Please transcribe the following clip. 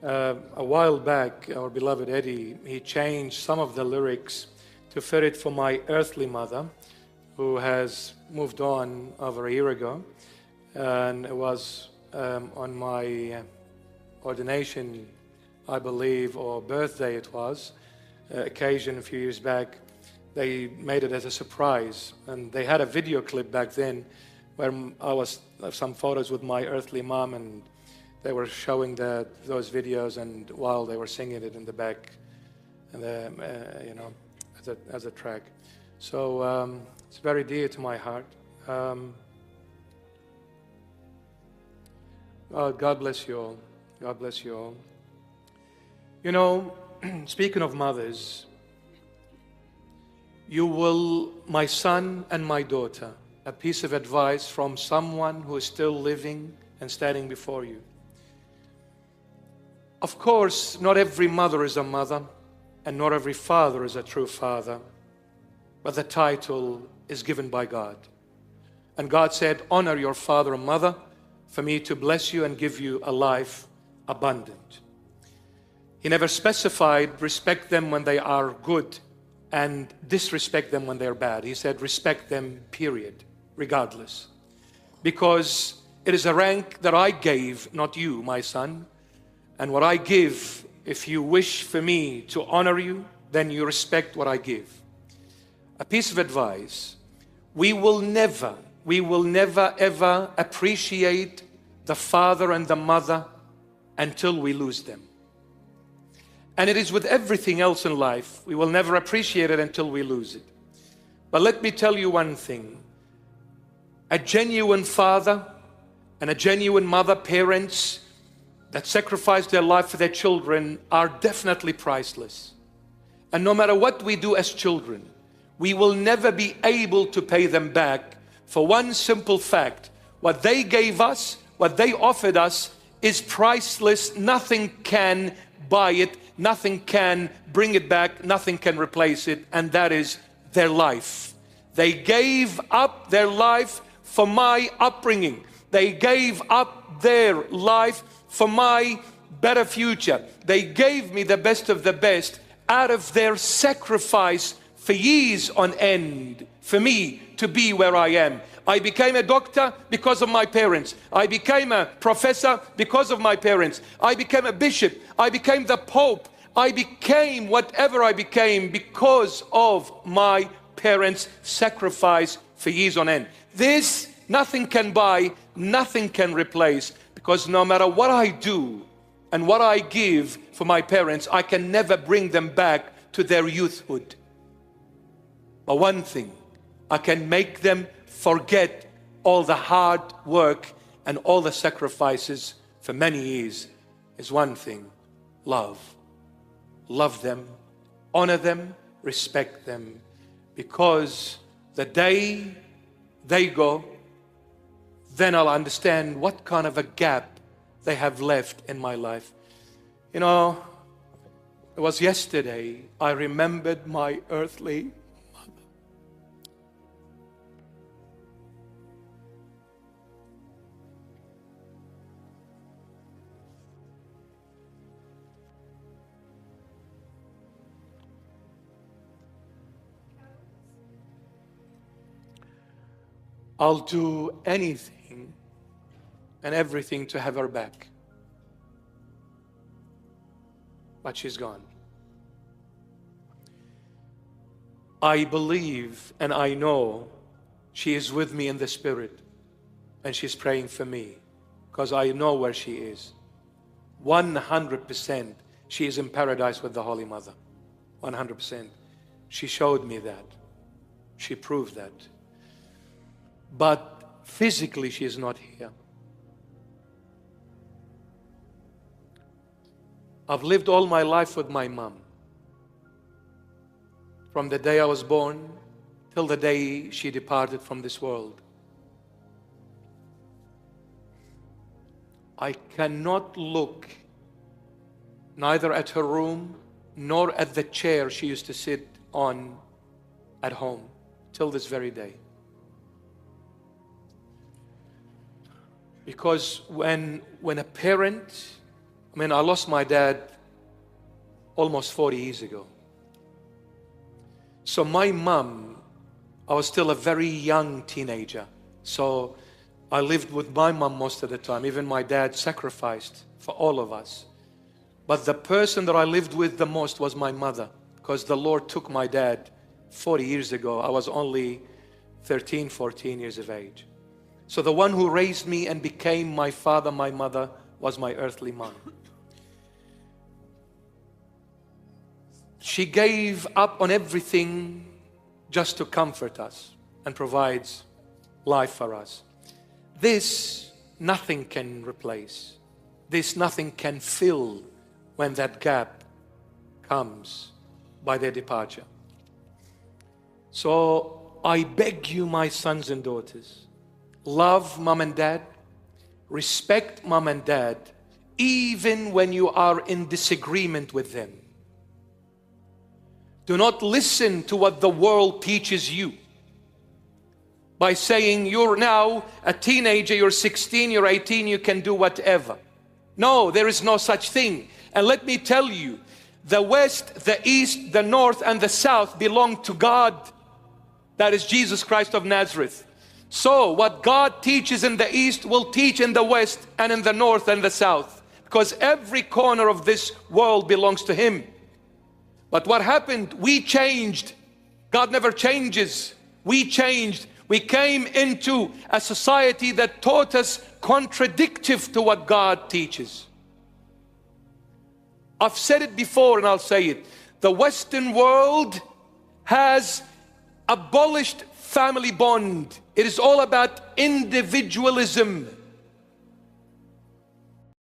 A while back, our beloved Eddie, he changed some of the lyrics to fit it for my earthly mother, who has moved on over a year ago. And it was on my ordination, I believe, or birthday it was, occasion a few years back. They made it as a surprise. And they had a video clip back then where I was some photos with my earthly mom, and they were showing those videos, and while they were singing it in the back, and as a track. So it's very dear to my heart. God bless you all. God bless you all. You know, speaking of mothers, you will, my son and my daughter, a piece of advice from someone who is still living and standing before you. Of course, not every mother is a mother, and not every father is a true father, but the title is given by God. And God said, honor your father and mother for me to bless you and give you a life abundant. He never specified respect them when they are good and disrespect them when they're bad. He said respect them, period, regardless. Because it is a rank that I gave, not you, my son. And what I give, if you wish for me to honor you, then you respect what I give. A piece of advice: we will never ever appreciate the father and the mother until we lose them. And it is with everything else in life. We will never appreciate it until we lose it. But let me tell you one thing. A genuine father and a genuine mother, parents that sacrifice their life for their children, are definitely priceless. And no matter what we do as children, we will never be able to pay them back for one simple fact: what they gave us, what they offered us, is priceless. Nothing can buy it, nothing can bring it back, nothing can replace it, and that is their life. They gave up their life for my upbringing. They gave up their life for my better future. They gave me the best of the best out of their sacrifice for years on end for me to be where I am. I became a doctor because of my parents. I became a professor because of my parents. I became a bishop. I became the Pope. I became whatever I became because of my parents' sacrifice for years on end. This nothing can buy, nothing can replace, because no matter what I do and what I give for my parents, I can never bring them back to their youthhood. But one thing, I can make them forget all the hard work and all the sacrifices for many years, is one thing: love. Love them, honor them, respect them, because the day they go, then I'll understand what kind of a gap they have left in my life. You know, it was yesterday I remembered my earthly mother. I'll do anything and everything to have her back. But she's gone. I believe and I know she is with me in the spirit, and she's praying for me, because I know where she is. 100% she is in paradise with the Holy Mother. 100%. She showed me that. She proved that. But physically she is not here. I've lived all my life with my mom. From the day I was born till the day she departed from this world. I cannot look neither at her room nor at the chair she used to sit on at home till this very day. Because when a parent I mean, I lost my dad almost 40 years ago. So my mom, I was still a very young teenager. So I lived with my mom most of the time. Even my dad sacrificed for all of us. But the person that I lived with the most was my mother, because the Lord took my dad 40 years ago. I was only 13, 14 years of age. So the one who raised me and became my father, my mother, was my earthly mom. She gave up on everything just to comfort us and provides life for us. This nothing can replace. This nothing can fill when that gap comes by their departure. So I beg you, my sons and daughters, love mom and dad, respect mom and dad, even when you are in disagreement with them. Do not listen to what the world teaches you by saying you're now a teenager, you're 16, you're 18, you can do whatever. No, there is no such thing. And let me tell you, the West, the East, the North, and the South belong to God. That is Jesus Christ of Nazareth. So what God teaches in the East will teach in the West and in the North and the South, because every corner of this world belongs to Him. But what happened? We changed. God never changes. We changed. We came into a society that taught us contradictive to what God teaches. I've said it before and I'll say it. The Western world has abolished family bond. It is all about individualism.